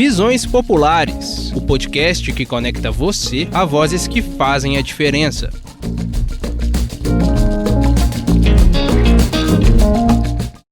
Visões Populares, o podcast que conecta você a vozes que fazem a diferença.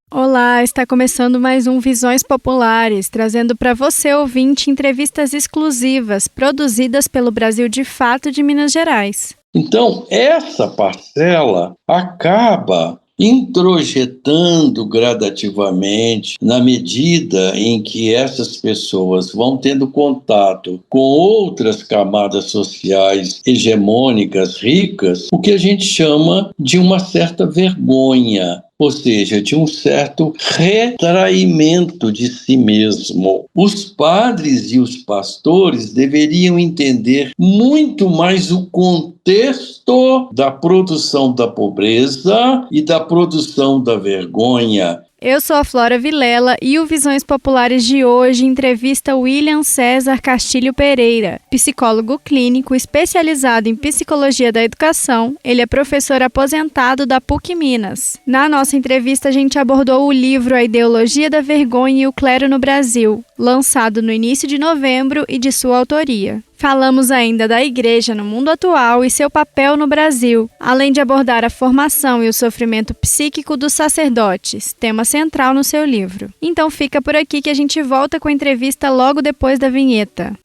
Olá, está começando mais um Visões Populares, trazendo para você, ouvinte, entrevistas exclusivas produzidas pelo Brasil de Fato de Minas Gerais. Então, essa parcela acaba introjetando gradativamente, na medida em que essas pessoas vão tendo contato com outras camadas sociais hegemônicas, ricas, o que a gente chama de uma certa vergonha, ou seja, de um certo retraimento de si mesmo. Os padres e os pastores deveriam entender muito mais o contexto da produção da pobreza e da produção da vergonha. Eu sou a Flora Vilela e o Visões Populares de hoje entrevista William César Castilho Pereira, psicólogo clínico especializado em psicologia da educação. Ele é professor aposentado da PUC Minas. Na nossa entrevista, a gente abordou o livro A Ideologia da Vergonha e o Clero no Brasil, lançado no início de novembro e de sua autoria. Falamos ainda da igreja no mundo atual e seu papel no Brasil, além de abordar a formação e o sofrimento psíquico dos sacerdotes, tema central no seu livro. Então fica por aqui que a gente volta com a entrevista logo depois da vinheta.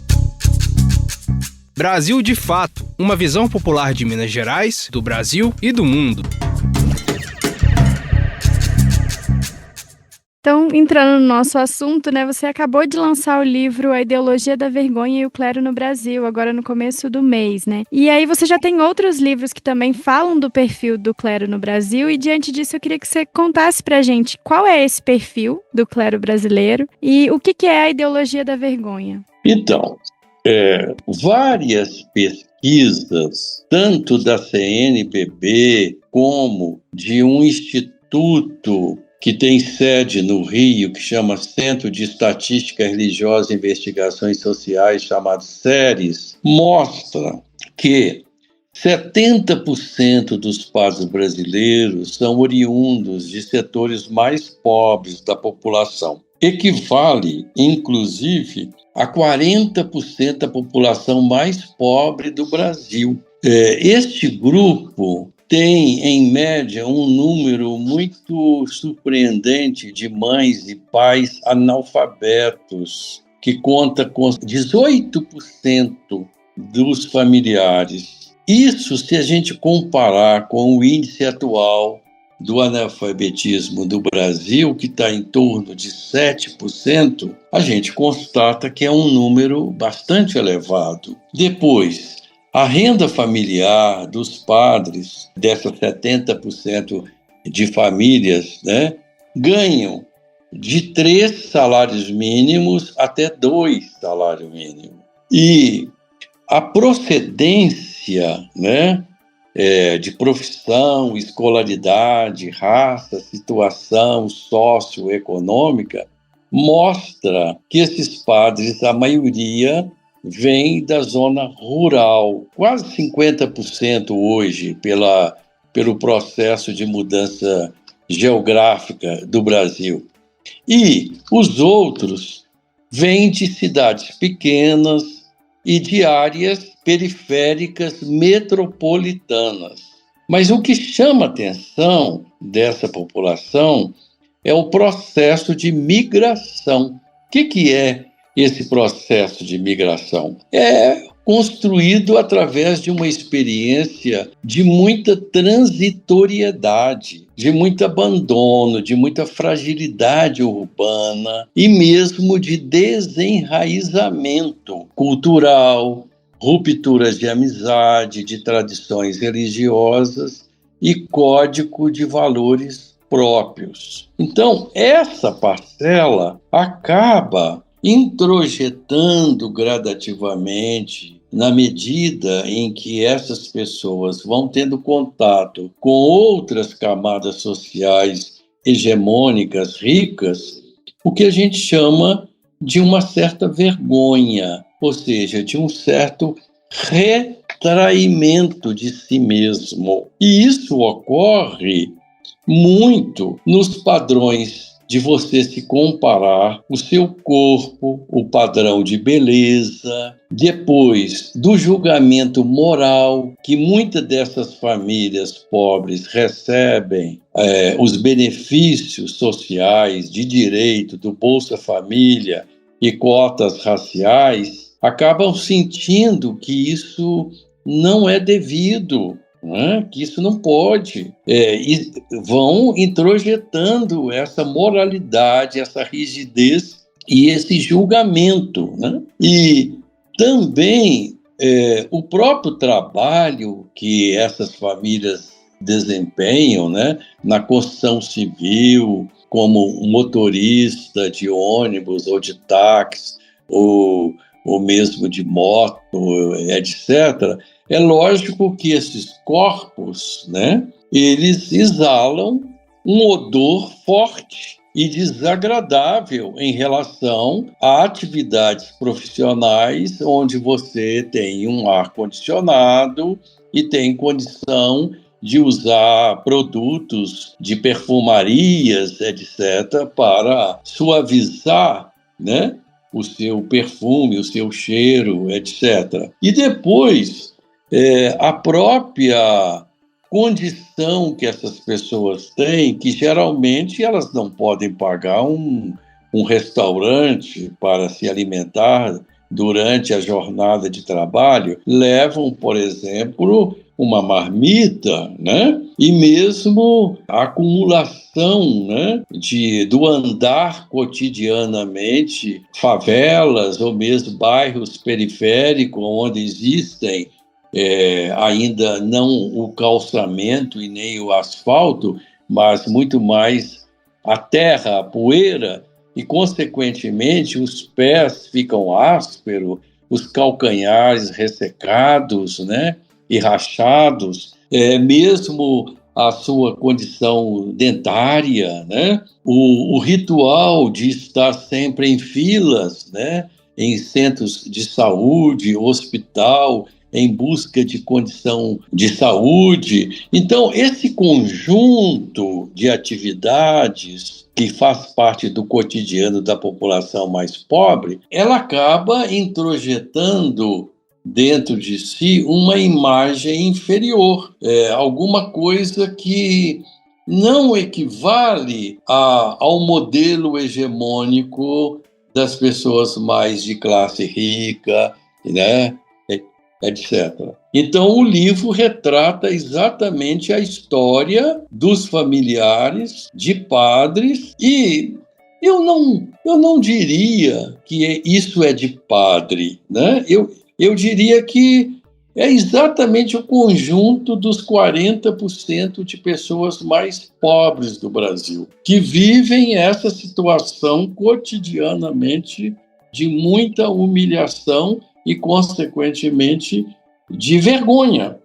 Brasil de Fato, uma visão popular de Minas Gerais, do Brasil e do mundo. Então, entrando no nosso assunto, você acabou de lançar o livro A Ideologia da Vergonha e o Clero no Brasil, agora no começo do mês, E aí você já tem outros livros que também falam do perfil do clero no Brasil, e diante disso eu queria que você contasse pra gente qual é esse perfil do clero brasileiro e o que é a Ideologia da Vergonha. Então, várias pesquisas, tanto da CNBB como de um instituto que tem sede no Rio, que chama Centro de Estatística Religiosa e Investigações Sociais, chamado SERES, mostra que 70% dos padres brasileiros são oriundos de setores mais pobres da população. Equivale, inclusive, a 40% da população mais pobre do Brasil. Este grupo tem, em média, um número muito surpreendente de mães e pais analfabetos, que conta com 18% dos familiares. Isso, se a gente comparar com o índice atual do analfabetismo do Brasil, que está em torno de 7%, a gente constata que é um número bastante elevado. Depois, a renda familiar dos padres, dessas 70% de famílias, ganham de 3 salários mínimos até 2 salários mínimos. E a procedência, de profissão, escolaridade, raça, situação socioeconômica, mostra que esses padres, a maioria, vem da zona rural, quase 50% hoje, pelo processo de mudança geográfica do Brasil. E os outros vêm de cidades pequenas e de áreas periféricas metropolitanas. Mas o que chama a atenção dessa população é o processo de migração. O que é esse processo de migração? É construído através de uma experiência de muita transitoriedade, de muito abandono, de muita fragilidade urbana e mesmo de desenraizamento cultural, rupturas de amizade, de tradições religiosas e código de valores próprios. Então, essa parcela acaba introjetando gradativamente, na medida em que essas pessoas vão tendo contato com outras camadas sociais hegemônicas, ricas, o que a gente chama de uma certa vergonha, ou seja, de um certo retraimento de si mesmo. E isso ocorre muito nos padrões de você se comparar o seu corpo, o padrão de beleza, depois do julgamento moral que muitas dessas famílias pobres recebem, os benefícios sociais de direito do Bolsa Família e cotas raciais, acabam sentindo que isso não é devido, né? Que isso não pode. E vão introjetando essa moralidade, essa rigidez e esse julgamento, né? E também o próprio trabalho que essas famílias desempenham, né? Na construção civil, como motorista de ônibus ou de táxi, ou mesmo de moto, etc., é lógico que esses corpos, né, eles exalam um odor forte e desagradável em relação a atividades profissionais onde você tem um ar-condicionado e tem condição de usar produtos de perfumarias, etc., para suavizar, né, o seu perfume, o seu cheiro, etc. E depois, a própria condição que essas pessoas têm, que geralmente elas não podem pagar um restaurante para se alimentar durante a jornada de trabalho, levam, por exemplo, uma marmita, né? E mesmo a acumulação, né, do andar cotidianamente, favelas ou mesmo bairros periféricos onde existem ainda não o calçamento e nem o asfalto, mas muito mais a terra, a poeira, e, consequentemente, os pés ficam ásperos, os calcanhares ressecados, né, e rachados, mesmo a sua condição dentária, né, o ritual de estar sempre em filas, né, em centros de saúde, hospital, em busca de condição de saúde. Então, esse conjunto de atividades que faz parte do cotidiano da população mais pobre, ela acaba introjetando dentro de si uma imagem inferior, alguma coisa que não equivale ao modelo hegemônico das pessoas mais de classe rica, né, etc. Então, o livro retrata exatamente a história dos familiares, de padres, e eu não diria que isso é de padre, né? Eu diria que é exatamente o conjunto dos 40% de pessoas mais pobres do Brasil, que vivem essa situação cotidianamente de muita humilhação e, consequentemente, de vergonha.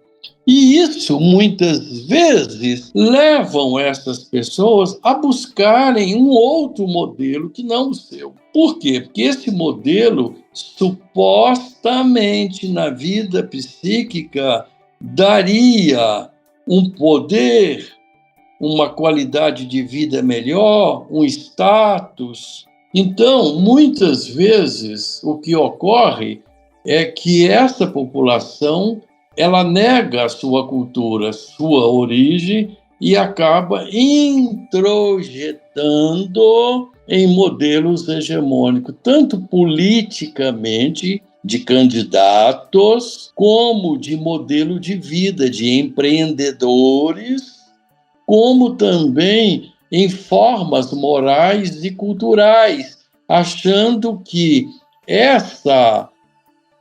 E isso, muitas vezes, levam essas pessoas a buscarem um outro modelo que não o seu. Por quê? Porque esse modelo, supostamente, na vida psíquica, daria um poder, uma qualidade de vida melhor, um status. Então, muitas vezes, o que ocorre é que essa população ela nega a sua cultura, sua origem e acaba introjetando em modelos hegemônicos, tanto politicamente, de candidatos, como de modelo de vida, de empreendedores, como também em formas morais e culturais, achando que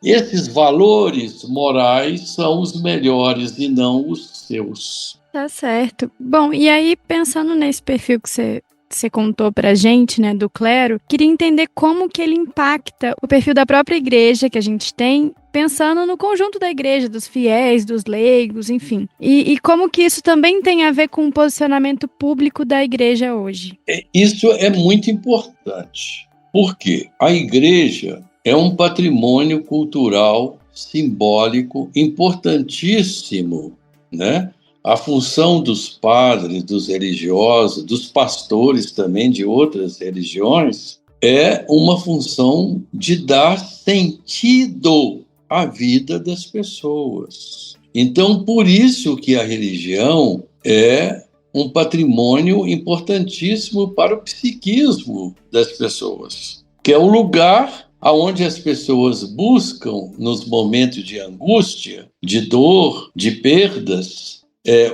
esses valores morais são os melhores e não os seus. Tá certo. Bom, e aí, pensando nesse perfil que você contou pra gente, né, do clero, queria entender como que ele impacta o perfil da própria igreja que a gente tem, pensando no conjunto da igreja, dos fiéis, dos leigos, enfim. E como que isso também tem a ver com o posicionamento público da igreja hoje? Isso é muito importante, porque a igreja é um patrimônio cultural, simbólico, importantíssimo, né? a função dos padres, dos religiosos, dos pastores também de outras religiões, é uma função de dar sentido à vida das pessoas. Então, por isso que a religião é um patrimônio importantíssimo para o psiquismo das pessoas, que é o lugar onde as pessoas buscam, nos momentos de angústia, de dor, de perdas,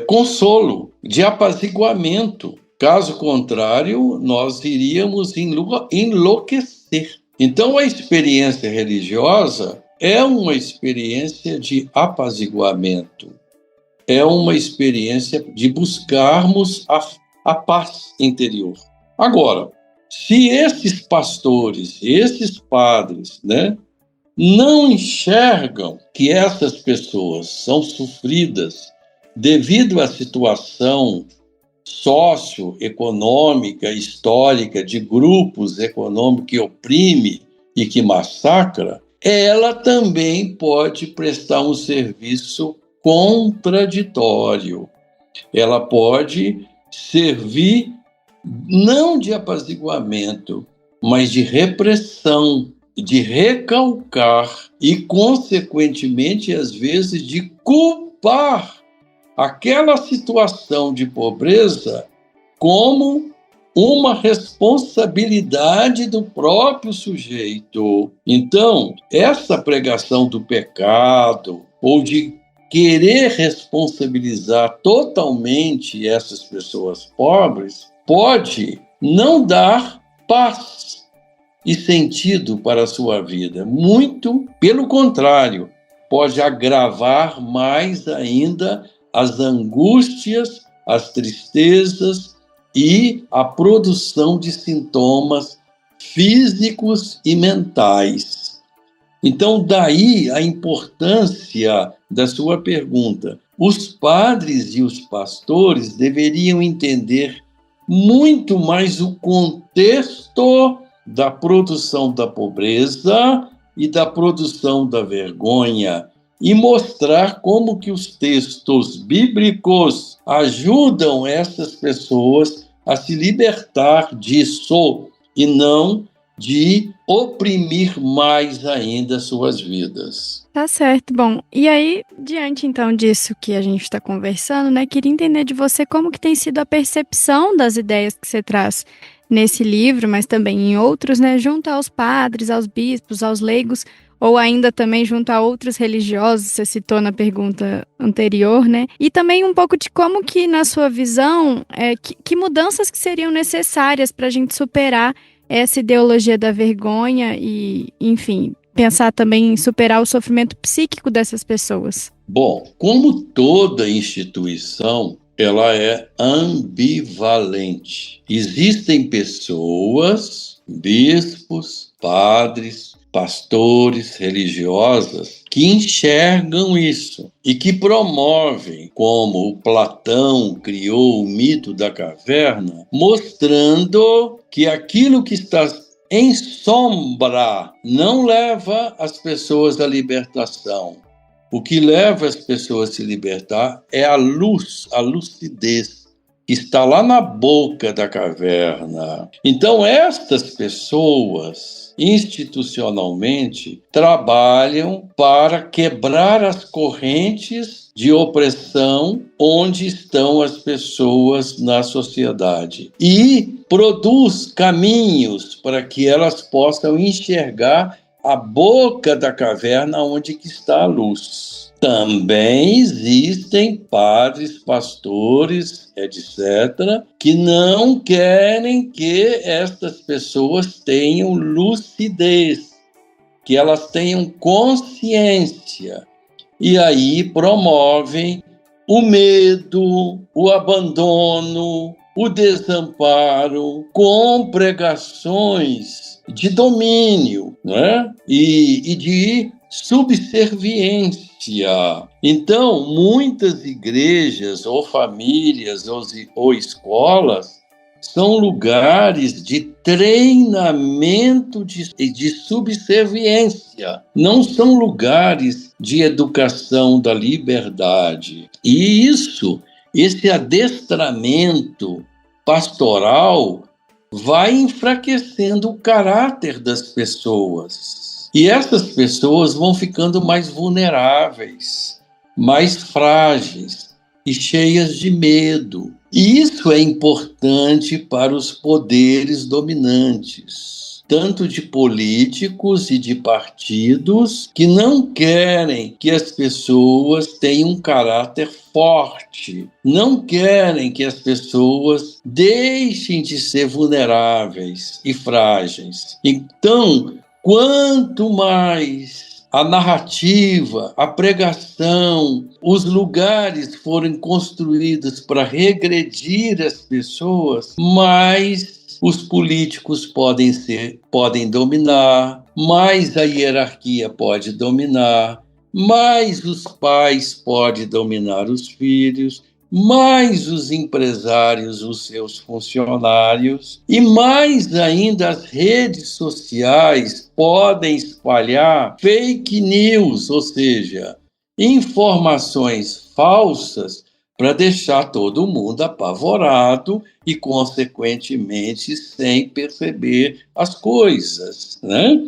consolo, de apaziguamento. Caso contrário, nós iríamos enlouquecer. Então, a experiência religiosa é uma experiência de apaziguamento, é uma experiência de buscarmos a paz interior. Agora, se esses pastores, esses padres, não enxergam que essas pessoas são sofridas devido à situação socioeconômica, histórica, de grupos econômicos que oprime e que massacra, ela também pode prestar um serviço contraditório. Ela pode servir não de apaziguamento, mas de repressão, de recalcar e, consequentemente, às vezes, de culpar aquela situação de pobreza como uma responsabilidade do próprio sujeito. Então, essa pregação do pecado ou de querer responsabilizar totalmente essas pessoas pobres pode não dar paz e sentido para a sua vida. Muito pelo contrário, pode agravar mais ainda as angústias, as tristezas e a produção de sintomas físicos e mentais. Então, daí a importância da sua pergunta. Os padres e os pastores deveriam entender muito mais o contexto da produção da pobreza e da produção da vergonha e mostrar como que os textos bíblicos ajudam essas pessoas a se libertar disso e não de oprimir mais ainda suas vidas. Tá certo. Bom, e aí, diante então disso que a gente está conversando, queria entender de você como que tem sido a percepção das ideias que você traz nesse livro, mas também em outros, junto aos padres, aos bispos, aos leigos, ou ainda também junto a outros religiosos, você citou na pergunta anterior, E também um pouco de como que, na sua visão, que mudanças que seriam necessárias para a gente superar essa ideologia da vergonha e, enfim, pensar também em superar o sofrimento psíquico dessas pessoas. Bom, como toda instituição, ela é ambivalente. Existem pessoas, bispos, padres, pastores, religiosas, que enxergam isso e que promovem, como o Platão criou o mito da caverna, mostrando que aquilo que está em sombra não leva as pessoas à libertação. O que leva as pessoas a se libertar é a luz, a lucidez, que está lá na boca da caverna. Então, estas pessoas, institucionalmente, trabalham para quebrar as correntes de opressão onde estão as pessoas na sociedade e produz caminhos para que elas possam enxergar a boca da caverna onde que está a luz. Também existem padres, pastores, etc., que não querem que estas pessoas tenham lucidez, que elas tenham consciência. E aí promovem o medo, o abandono, o desamparo, com pregações de domínio, e de subserviência. Então, muitas igrejas, ou famílias, ou escolas, são lugares de treinamento de subserviência. Não são lugares de educação da liberdade. E isso esse adestramento pastoral vai enfraquecendo o caráter das pessoas. E essas pessoas vão ficando mais vulneráveis, mais frágeis e cheias de medo. E isso é importante para os poderes dominantes, tanto de políticos e de partidos, que não querem que as pessoas tenham um caráter forte, não querem que as pessoas deixem de ser vulneráveis e frágeis. Então, quanto mais a narrativa, a pregação, os lugares forem construídos para regredir as pessoas, mais os políticos podem dominar, mais a hierarquia pode dominar, mais os pais podem dominar os filhos, mais os empresários, os seus funcionários, e mais ainda as redes sociais podem espalhar fake news, ou seja, informações falsas para deixar todo mundo apavorado e, consequentemente, sem perceber as coisas, né?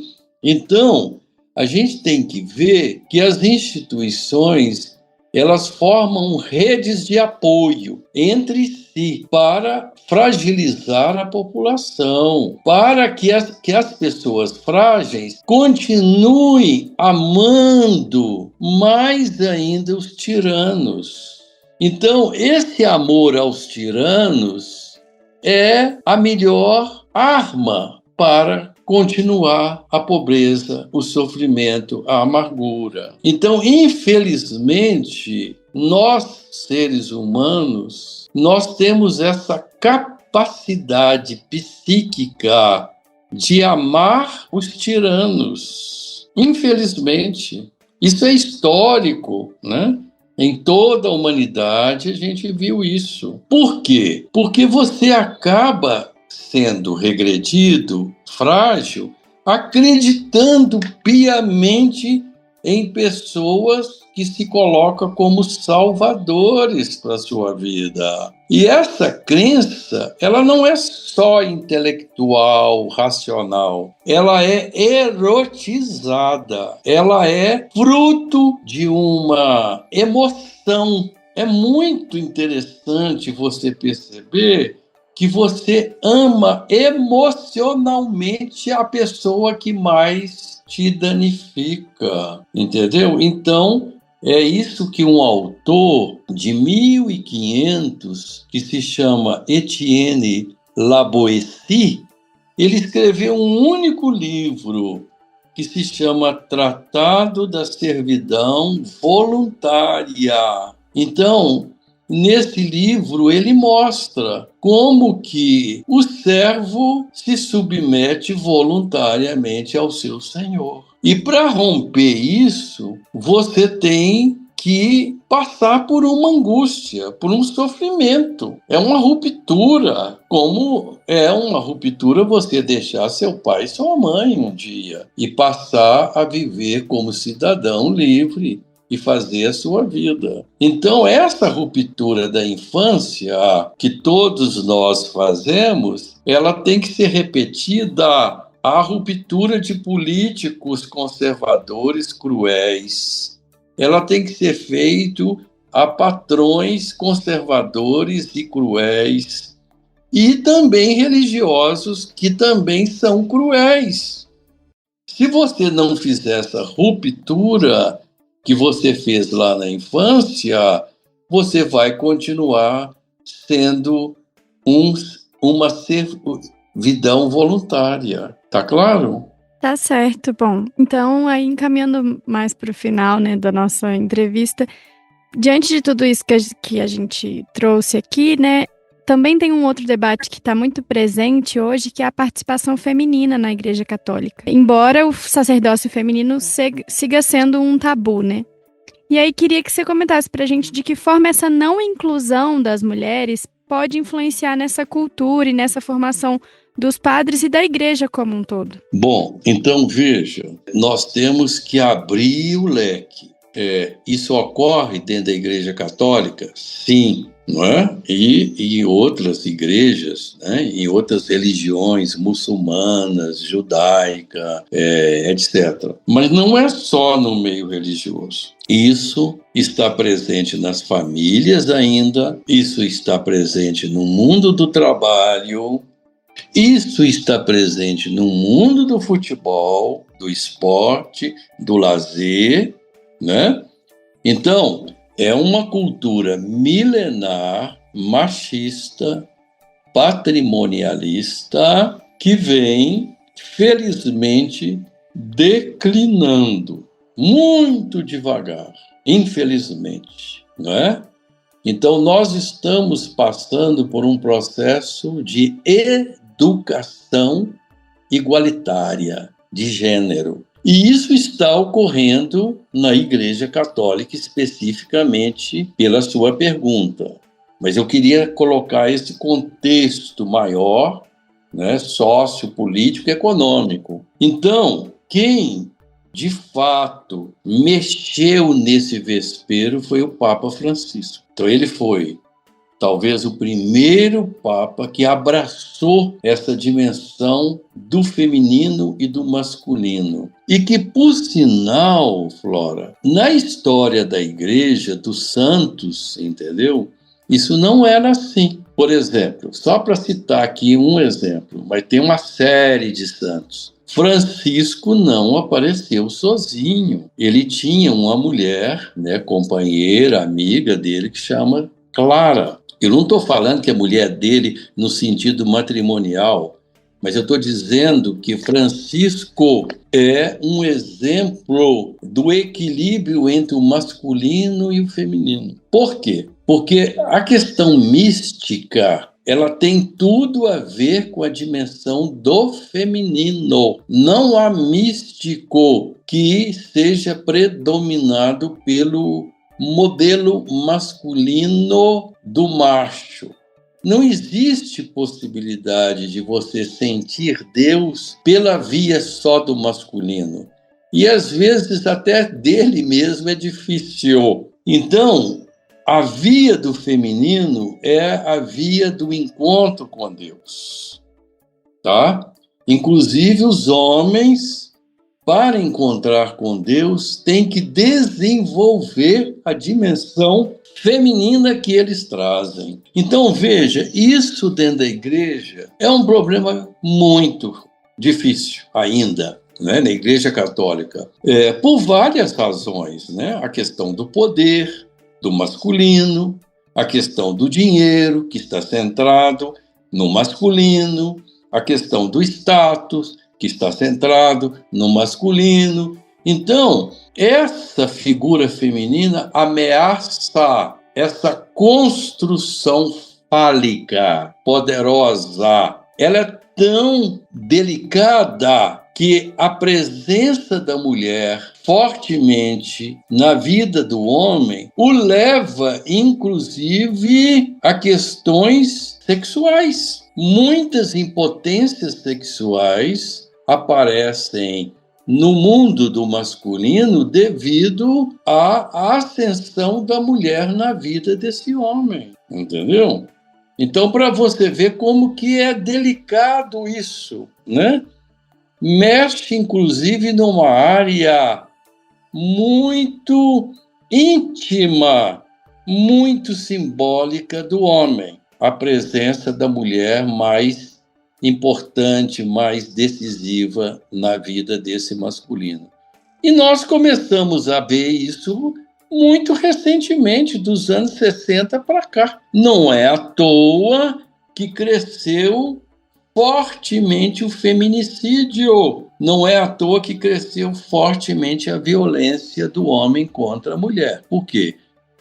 Então, a gente tem que ver que as instituições elas formam redes de apoio entre si para fragilizar a população, para que as pessoas frágeis continuem amando mais ainda os tiranos. Então, esse amor aos tiranos é a melhor arma para continuar a pobreza, o sofrimento, a amargura. Então, infelizmente, nós, seres humanos, nós temos essa capacidade psíquica de amar os tiranos. Infelizmente, isso é histórico, né? Em toda a humanidade a gente viu isso. Por quê? Porque você acaba sendo regredido, frágil, acreditando piamente em pessoas que se colocam como salvadores para a sua vida. E essa crença, ela não é só intelectual, racional, ela é erotizada, ela é fruto de uma emoção. É muito interessante você perceber que você ama emocionalmente a pessoa que mais te danifica, entendeu? Então, é isso que um autor de 1500, que se chama Etienne Laboissy, ele escreveu um único livro que se chama Tratado da Servidão Voluntária. Então, nesse livro, ele mostra como que o servo se submete voluntariamente ao seu senhor. E para romper isso, você tem que passar por uma angústia, por um sofrimento. É uma ruptura, como é uma ruptura você deixar seu pai e sua mãe um dia e passar a viver como cidadão livre e fazer a sua vida. Então, essa ruptura da infância que todos nós fazemos, ela tem que ser repetida à ruptura de políticos conservadores cruéis. Ela tem que ser feita a patrões conservadores e cruéis e também religiosos que também são cruéis. Se você não fizer essa ruptura que você fez lá na infância, você vai continuar sendo uma servidão voluntária. Tá claro? Tá certo. Bom, então, aí encaminhando mais para o final, né, da nossa entrevista, diante de tudo isso que a gente trouxe aqui, né, também tem um outro debate que está muito presente hoje, que é a participação feminina na Igreja Católica. Embora o sacerdócio feminino siga sendo um tabu, né? E aí queria que você comentasse para a gente de que forma essa não inclusão das mulheres pode influenciar nessa cultura e nessa formação dos padres e da Igreja como um todo. Bom, então veja, nós temos que abrir o leque. Isso ocorre dentro da Igreja Católica? Sim. não é? E em outras igrejas, né? Em outras religiões muçulmanas, judaica, etc. Mas não é só no meio religioso. Isso está presente nas famílias ainda, isso está presente no mundo do trabalho, isso está presente no mundo do futebol, do esporte, do lazer, né? Então, é uma cultura milenar, machista, patrimonialista, que vem, felizmente, declinando muito devagar, infelizmente, não é? Então, nós estamos passando por um processo de educação igualitária de gênero. E isso está ocorrendo na Igreja Católica, especificamente pela sua pergunta. Mas eu queria colocar esse contexto maior, né, sociopolítico e econômico. Então, quem de fato mexeu nesse vespeiro foi o Papa Francisco. Então, ele foi talvez o primeiro Papa que abraçou essa dimensão do feminino e do masculino. E que, por sinal, Flora, na história da Igreja, dos santos, entendeu? Isso não era assim. Por exemplo, só para citar aqui um exemplo, mas tem uma série de santos. Francisco não apareceu sozinho. Ele tinha uma mulher, né, companheira, amiga dele, que chama Clara. Eu não estou falando que a mulher dele no sentido matrimonial, mas eu estou dizendo que Francisco é um exemplo do equilíbrio entre o masculino e o feminino. Por quê? Porque a questão mística, ela tem tudo a ver com a dimensão do feminino. Não há místico que seja predominado pelo modelo masculino do macho. Não existe possibilidade de você sentir Deus pela via só do masculino. E às vezes até dele mesmo é difícil. Então, a via do feminino é a via do encontro com Deus, tá? Inclusive os homens, para encontrar com Deus, têm que desenvolver a dimensão feminina que eles trazem. Então, veja, isso dentro da igreja é um problema muito difícil ainda, né, na Igreja Católica, por várias razões, né? A questão do poder, do masculino, a questão do dinheiro, que está centrado no masculino, a questão do status, que está centrado no masculino. Então, essa figura feminina ameaça essa construção fálica, poderosa. Ela é tão delicada que a presença da mulher fortemente na vida do homem o leva, inclusive, a questões sexuais. Muitas impotências sexuais aparecem no mundo do masculino devido à ascensão da mulher na vida desse homem, entendeu? Então, para você ver como que é delicado isso, né? Mexe, inclusive, numa área muito íntima, muito simbólica do homem. A presença da mulher mais importante, mais decisiva na vida desse masculino. E nós começamos a ver isso muito recentemente, dos anos 60 para cá. Não é à toa que cresceu fortemente o feminicídio. Não é à toa que cresceu fortemente a violência do homem contra a mulher. Por quê?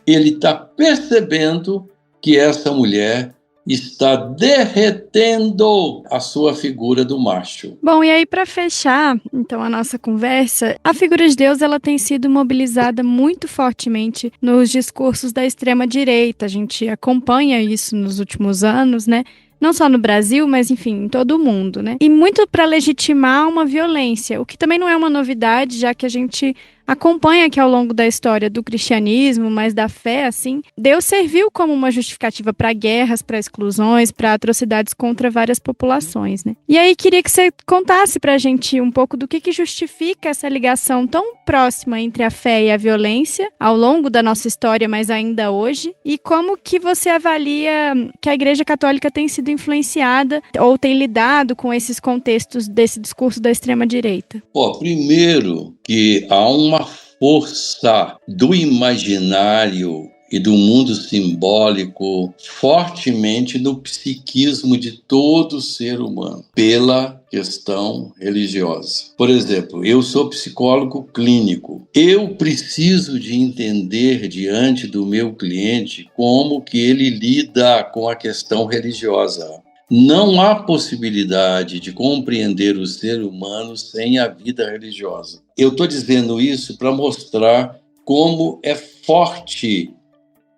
Ele está percebendo que essa mulher está derretendo a sua figura do macho. Bom, e aí para fechar, então, a nossa conversa, a figura de Deus ela tem sido mobilizada muito fortemente nos discursos da extrema-direita. A gente acompanha isso nos últimos anos, né? Não só no Brasil, mas, enfim, em todo o mundo, né? E muito para legitimar uma violência, o que também não é uma novidade, já que a gente acompanha que ao longo da história do cristianismo, mas da fé, assim, Deus serviu como uma justificativa para guerras, para exclusões, para atrocidades contra várias populações, né? E aí queria que você contasse pra gente um pouco do que justifica essa ligação tão próxima entre a fé e a violência ao longo da nossa história, mas ainda hoje, e como que você avalia que a Igreja Católica tem sido influenciada ou tem lidado com esses contextos desse discurso da extrema-direita? Primeiro que há uma força do imaginário e do mundo simbólico fortemente no psiquismo de todo ser humano, pela questão religiosa. Por exemplo, eu sou psicólogo clínico. Eu preciso de entender diante do meu cliente como que ele lida com a questão religiosa. Não há possibilidade de compreender o ser humano sem a vida religiosa. Eu estou dizendo isso para mostrar como é forte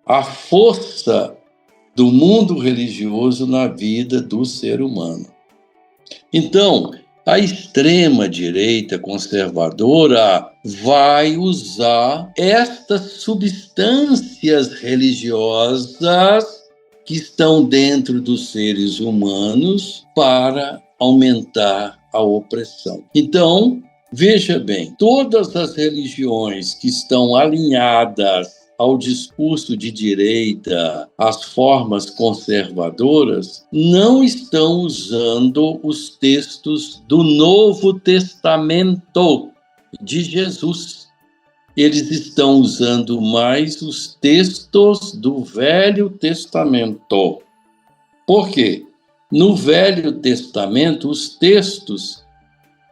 a força do mundo religioso na vida do ser humano. Então, a extrema-direita conservadora vai usar estas substâncias religiosas que estão dentro dos seres humanos para aumentar a opressão. Então, veja bem, todas as religiões que estão alinhadas ao discurso de direita, às formas conservadoras, não estão usando os textos do Novo Testamento de Jesus. Eles estão usando mais os textos do Velho Testamento. Por quê? No Velho Testamento, os textos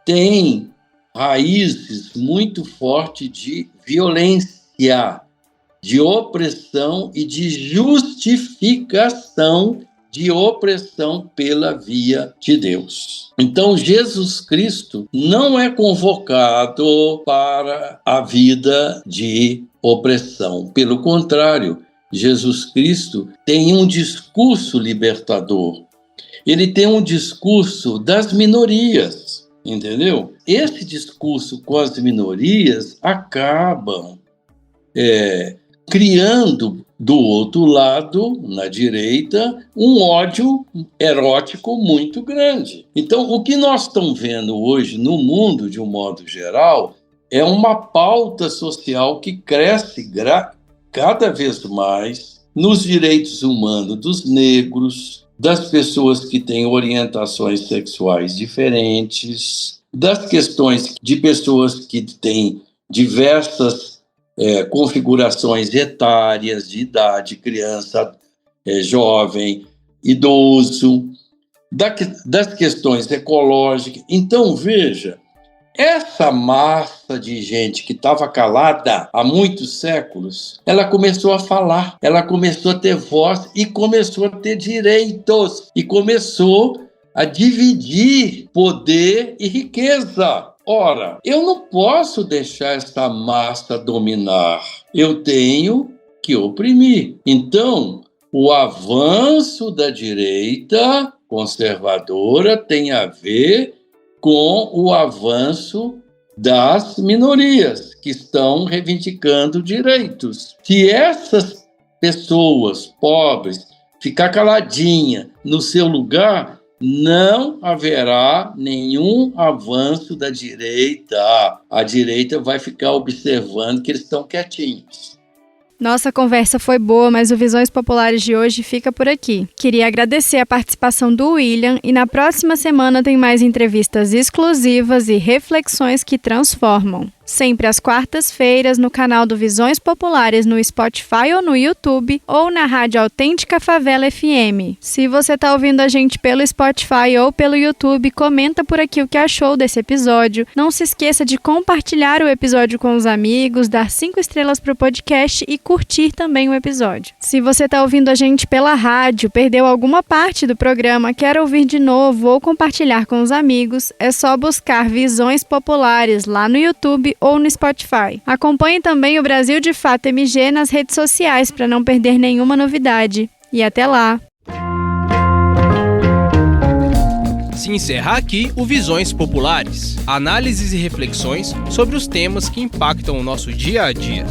têm raízes muito fortes de violência, de opressão e de justificação de opressão pela via de Deus. Então, Jesus Cristo não é convocado para a vida de opressão. Pelo contrário, Jesus Cristo tem um discurso libertador. Ele tem um discurso das minorias, entendeu? Esse discurso com as minorias acabam criando do outro lado, na direita, um ódio erótico muito grande. Então, o que nós estamos vendo hoje no mundo, de um modo geral, é uma pauta social que cresce cada vez mais nos direitos humanos dos negros, das pessoas que têm orientações sexuais diferentes, das questões de pessoas que têm diversas configurações etárias de idade, criança, jovem, idoso, das questões ecológicas. Então, veja, essa massa de gente que estava calada há muitos séculos, ela começou a falar, ela começou a ter voz e começou a ter direitos e começou a dividir poder e riqueza. Ora, eu não posso deixar essa massa dominar. Eu tenho que oprimir. Então, o avanço da direita conservadora tem a ver com o avanço das minorias que estão reivindicando direitos. Se essas pessoas pobres ficar caladinha no seu lugar, não haverá nenhum avanço da direita. A direita vai ficar observando que eles estão quietinhos. Nossa conversa foi boa, mas o Visões Populares de hoje fica por aqui. Queria agradecer a participação do William e na próxima semana tem mais entrevistas exclusivas e reflexões que transformam. Sempre às quartas-feiras no canal do Visões Populares no Spotify ou no YouTube ou na Rádio Autêntica Favela FM. Se você está ouvindo a gente pelo Spotify ou pelo YouTube, comenta por aqui o que achou desse episódio. Não se esqueça de compartilhar o episódio com os amigos, dar 5 estrelas para o podcast e curtir também o episódio. Se você está ouvindo a gente pela rádio, perdeu alguma parte do programa, quer ouvir de novo ou compartilhar com os amigos, é só buscar Visões Populares lá no YouTube ou no Spotify. Acompanhe também o Brasil de Fato MG nas redes sociais para não perder nenhuma novidade. E até lá! Se encerra aqui o Visões Populares, análises e reflexões sobre os temas que impactam o nosso dia a dia.